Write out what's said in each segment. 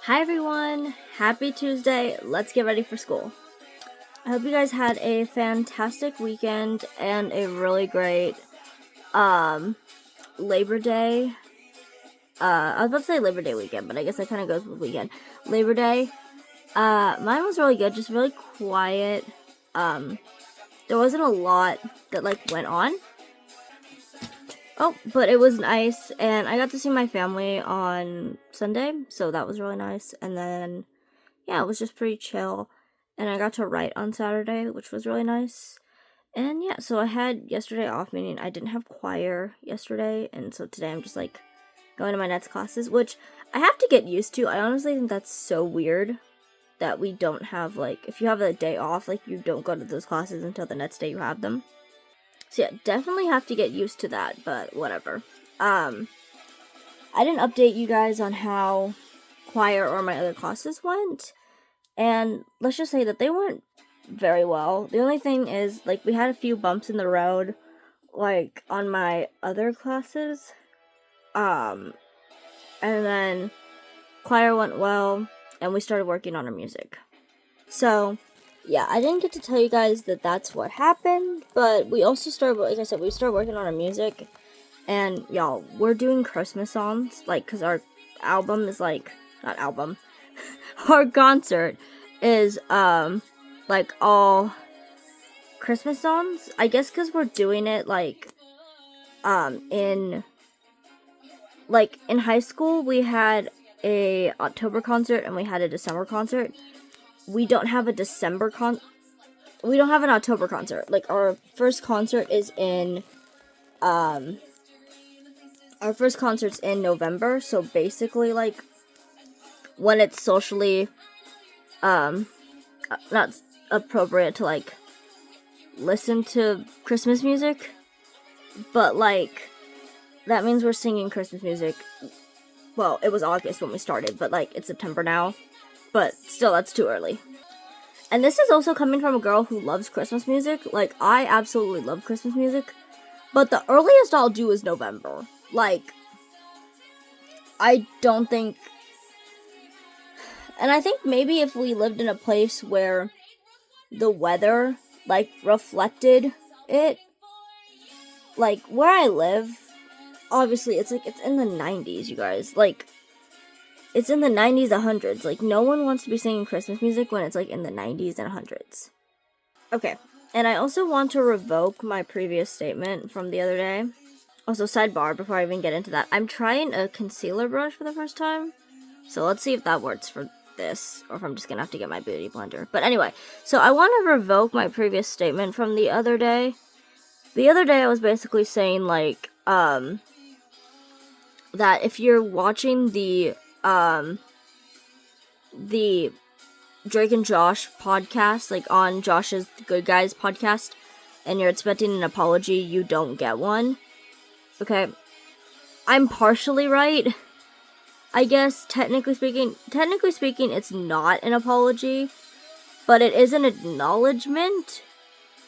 Hi everyone, happy Tuesday, let's get ready for school. I hope you guys had a fantastic weekend and a really great Labor Day. I was about to say Labor Day weekend, but I guess that kind of goes with weekend. Labor Day, mine was really good, just really quiet. There wasn't a lot that went on. Oh, but it was nice, and I got to see my family on Sunday, so that was really nice. And then, yeah, it was just pretty chill, and I got to write on Saturday, which was really nice. And yeah, so I had yesterday off, meaning I didn't have choir yesterday, and so today I'm just going to my next classes, which I have to get used to. I honestly think that's so weird that we don't have, if you have a day off, you don't go to those classes until the next day you have them. So yeah, definitely have to get used to that, but whatever. I didn't update you guys on how choir or my other classes went, and let's just say that they went very well. The only thing is, we had a few bumps in the road, on my other classes, and then choir went well, and we started working on our music. So, yeah, I didn't get to tell you guys that that's what happened, but we also started, like I said, we started working on our music, and y'all, we're doing Christmas songs, because our album is, not album, our concert is, all Christmas songs, I guess because we're doing it, in high school, we had a October concert, and we had a December concert. We don't have a we don't have an October concert. Our first concert is in, our first concert's in November, so basically, when it's socially, not appropriate to, listen to Christmas music, but, that means we're singing Christmas music. Well, it was August when we started, but, it's September now, but still, that's too early. And this is also coming from a girl who loves Christmas music. I absolutely love Christmas music, but the earliest I'll do is November. I don't think, and I think maybe if we lived in a place where the weather, reflected it, where I live, obviously, it's in the 90s, you guys, it's in the 90s, 100s, no one wants to be singing Christmas music when it's, in the 90s and 100s. Okay, and I also want to revoke my previous statement from the other day. Also, sidebar, before I even get into that, I'm trying a concealer brush for the first time, so let's see if that works for this, or if I'm just gonna have to get my beauty blender. But anyway, so I want to revoke my previous statement from the other day. The other day I was basically saying, that if you're watching the Drake and Josh podcast, on Josh's Good Guys podcast, and you're expecting an apology, you don't get one. Okay, I'm partially right. I guess, technically speaking, it's not an apology, but it is an acknowledgement.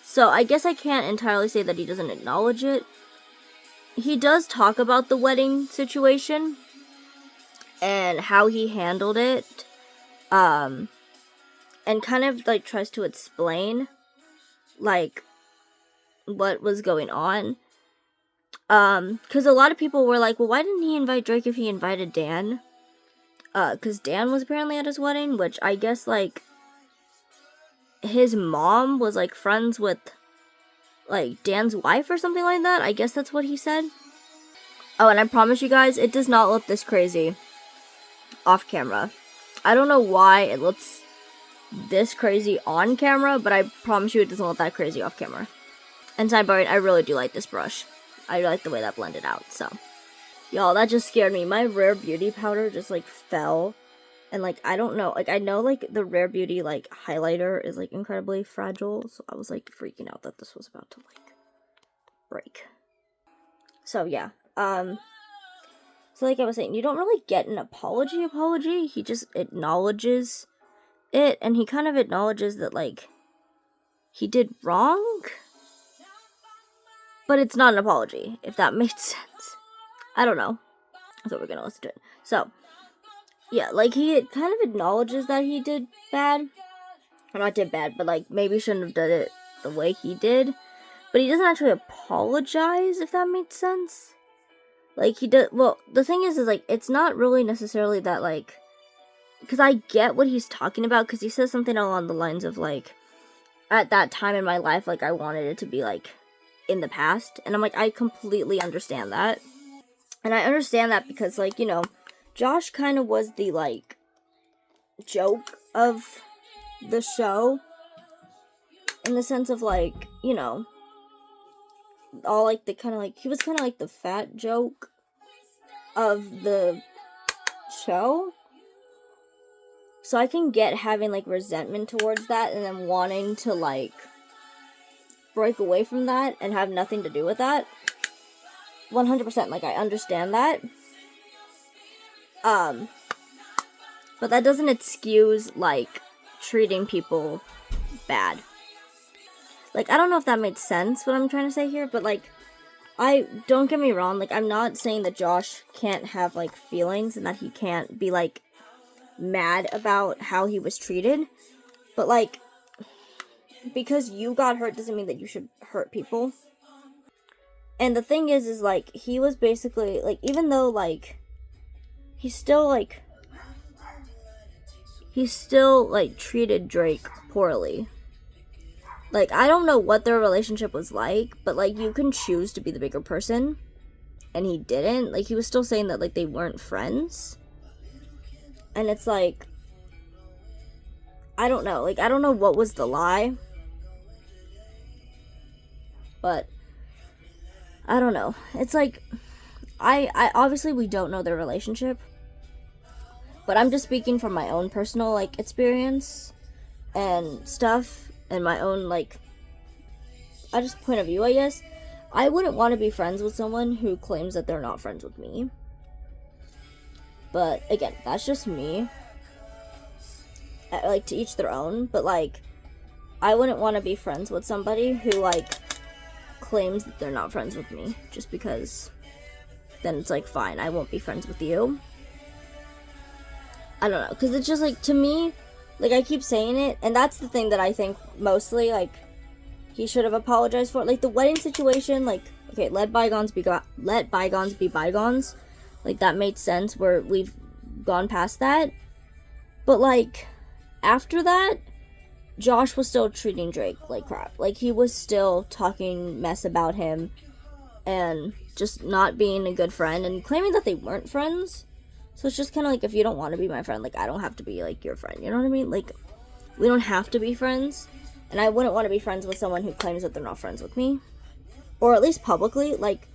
So I guess I can't entirely say that he doesn't acknowledge it. He does talk about the wedding situation and how he handled it, and kind of tries to explain what was going on. Because a lot of people were like, well, why didn't he invite Drake if he invited Dan? Because Dan was apparently at his wedding, which I guess, his mom was, friends with, Dan's wife or something like that. I guess that's what he said. Oh, and I promise you guys, it does not look this crazy off camera. I don't know why it looks this crazy on camera, but I promise you it doesn't look that crazy off camera. And sidebar, I really do like this brush. I like the way that blended out, so. Y'all, that just scared me. My Rare Beauty powder just, fell. And, I don't know. I know, the Rare Beauty, highlighter is, incredibly fragile. So I was, freaking out that this was about to, break. So, yeah. So, I was saying, you don't really get an apology. He just acknowledges it. And he kind of acknowledges that, he did wrong. But it's not an apology, if that makes sense. I don't know. I thought we were gonna listen to it. So, yeah, like, he kind of acknowledges that he did bad. Or not did bad, but, like, maybe shouldn't have done it the way he did. But he doesn't actually apologize, if that makes sense. Like, he does, well, the thing is, like, it's not really necessarily that, like, because I get what he's talking about, because he says something along the lines of, like, at that time in my life, like, I wanted it to be, like, in the past. And I'm like, I completely understand that. And I understand that because, like, you know, Josh kind of was the, like, joke of the show. In the sense of, like, you know, all, like, the kind of, like, he was kind of, like, the fat joke of the show. So I can get having, like, resentment towards that and then wanting to, like, break away from that and have nothing to do with that. 100%, like, I understand that. But that doesn't excuse, like, treating people bad. Like, I don't know if that made sense, what I'm trying to say here, but, like, don't get me wrong, like, I'm not saying that Josh can't have, like, feelings and that he can't be, like, mad about how he was treated, but, like, because you got hurt doesn't mean that you should hurt people. And the thing is, like, he was basically, like, even though, like, he still, like, treated Drake poorly. Like, I don't know what their relationship was like, but, like, you can choose to be the bigger person, and he didn't. Like, he was still saying that, like, they weren't friends. And it's like, I don't know. Like, I don't know what was the lie. But, I don't know. It's like, I obviously we don't know their relationship. But I'm just speaking from my own personal, like, experience and stuff. And my own, like, I just point of view, I guess. I wouldn't want to be friends with someone who claims that they're not friends with me. But, again, that's just me. Like, to each their own. But, like, I wouldn't want to be friends with somebody who, like, claims that they're not friends with me. Just because then it's, like, fine, I won't be friends with you. I don't know. Because it's just, like, to me, like, I keep saying it, and that's the thing that I think mostly, like, he should have apologized for. Like, the wedding situation, like, okay, let bygones be bygones. Like, that made sense, where we've gone past that. But, like, after that, Josh was still treating Drake like crap. Like, he was still talking mess about him, and just not being a good friend, and claiming that they weren't friends. So it's just kind of like, if you don't want to be my friend, like, I don't have to be, like, your friend. You know what I mean? Like, we don't have to be friends. And I wouldn't want to be friends with someone who claims that they're not friends with me. Or at least publicly. Like,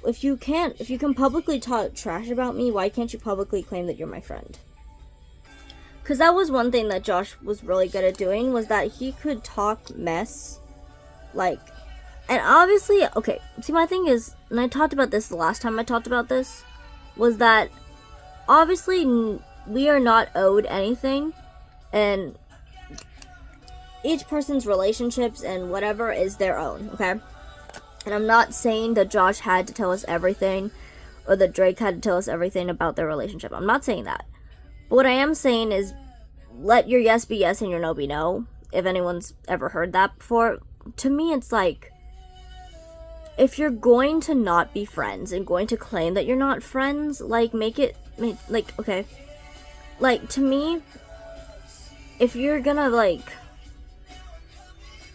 if you can publicly talk trash about me, why can't you publicly claim that you're my friend? Because that was one thing that Josh was really good at doing, was that he could talk mess. Like, and obviously, okay, see, my thing is, and I talked about this the last time I talked about this, was that obviously, we are not owed anything, and each person's relationships and whatever is their own, okay? And I'm not saying that Josh had to tell us everything, or that Drake had to tell us everything about their relationship. I'm not saying that. But what I am saying is, let your yes be yes and your no be no, if anyone's ever heard that before. To me, it's like, if you're going to not be friends and going to claim that you're not friends, like, okay, like, to me, if you're gonna, like,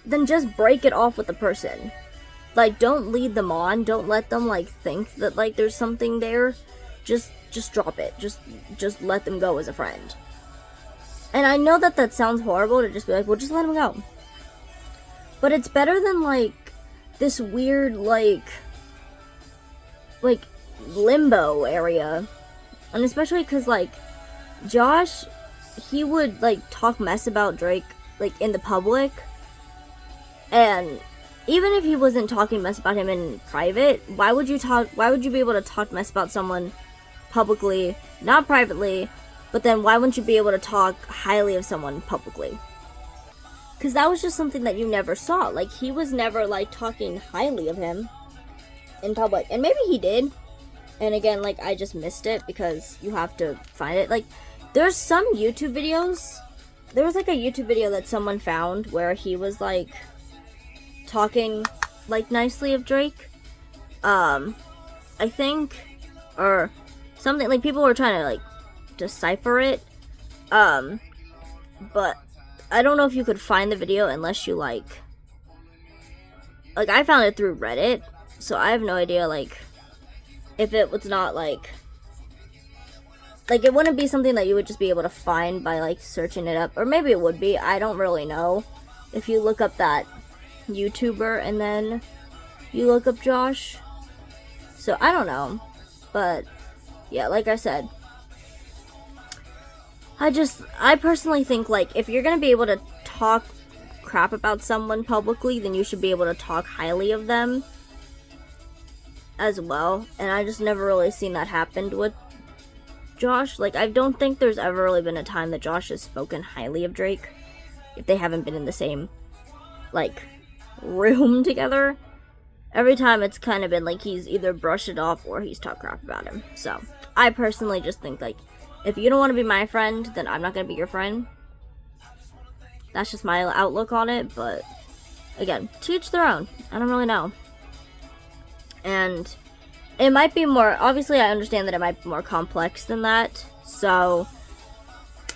then just break it off with the person. Like, don't lead them on, don't let them, like, think that, like, there's something there. Just drop it, just let them go as a friend. And I know that sounds horrible to just be like, well, just let them go. But it's better than, like, this weird, like, limbo area. And especially because, like, Josh, he would, like, talk mess about Drake, like, in the public. And even if he wasn't talking mess about him in private, why would you be able to talk mess about someone publicly, not privately, but then why wouldn't you be able to talk highly of someone publicly? Because that was just something that you never saw. Like, he was never, like, talking highly of him in public. And maybe he did. And again, like, I just missed it because you have to find it. Like, There's some YouTube videos. There was like a YouTube video that someone found where he was like talking like nicely of Drake. I think, or something, like people were trying to like decipher it. But I don't know if you could find the video unless you like I found it through Reddit, so I have no idea like if it was not like it wouldn't be something that you would just be able to find by like searching it up, or maybe it would be, I don't really know. If you look up that YouTuber and then you look up Josh, so I don't know, but yeah, like I said, I personally think like if you're gonna be able to talk crap about someone publicly, then you should be able to talk highly of them as well, and I just never really seen that happen with Josh. Like, I don't think there's ever really been a time that Josh has spoken highly of Drake if they haven't been in the same like room together. Every time it's kind of been like he's either brushed it off or he's talked crap about him. So I personally just think like if you don't want to be my friend, then I'm not gonna be your friend. That's just my outlook on it, but again, to each their own. I don't really know. And it might be more, obviously I understand that it might be more complex than that, so,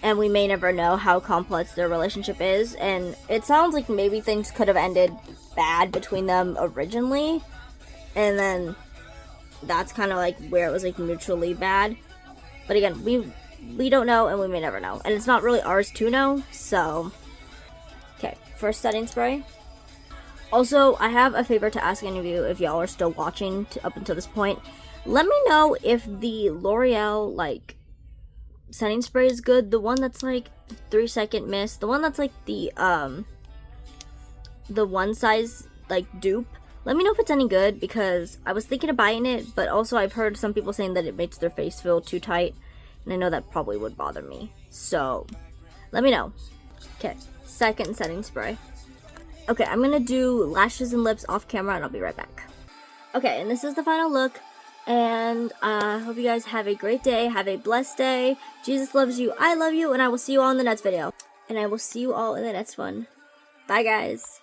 and we may never know how complex their relationship is, and it sounds like maybe things could have ended bad between them originally, and then that's kind of like where it was like mutually bad. But again, we don't know, and we may never know, and it's not really ours to know. So okay, first setting spray. Also, I have a favor to ask any of you if y'all are still watching up until this point. Let me know if the L'Oreal like setting spray is good. The one that's like 3-second mist, the one that's like the one size like dupe. Let me know if it's any good, because I was thinking of buying it, but also I've heard some people saying that it makes their face feel too tight, and I know that probably would bother me. So let me know. Okay, second setting spray. Okay, I'm gonna do lashes and lips off camera, and I'll be right back. Okay, and this is the final look, and I hope you guys have a great day, have a blessed day. Jesus loves you, I love you, and I will see you all in the next video. And I will see you all in the next one. Bye, guys.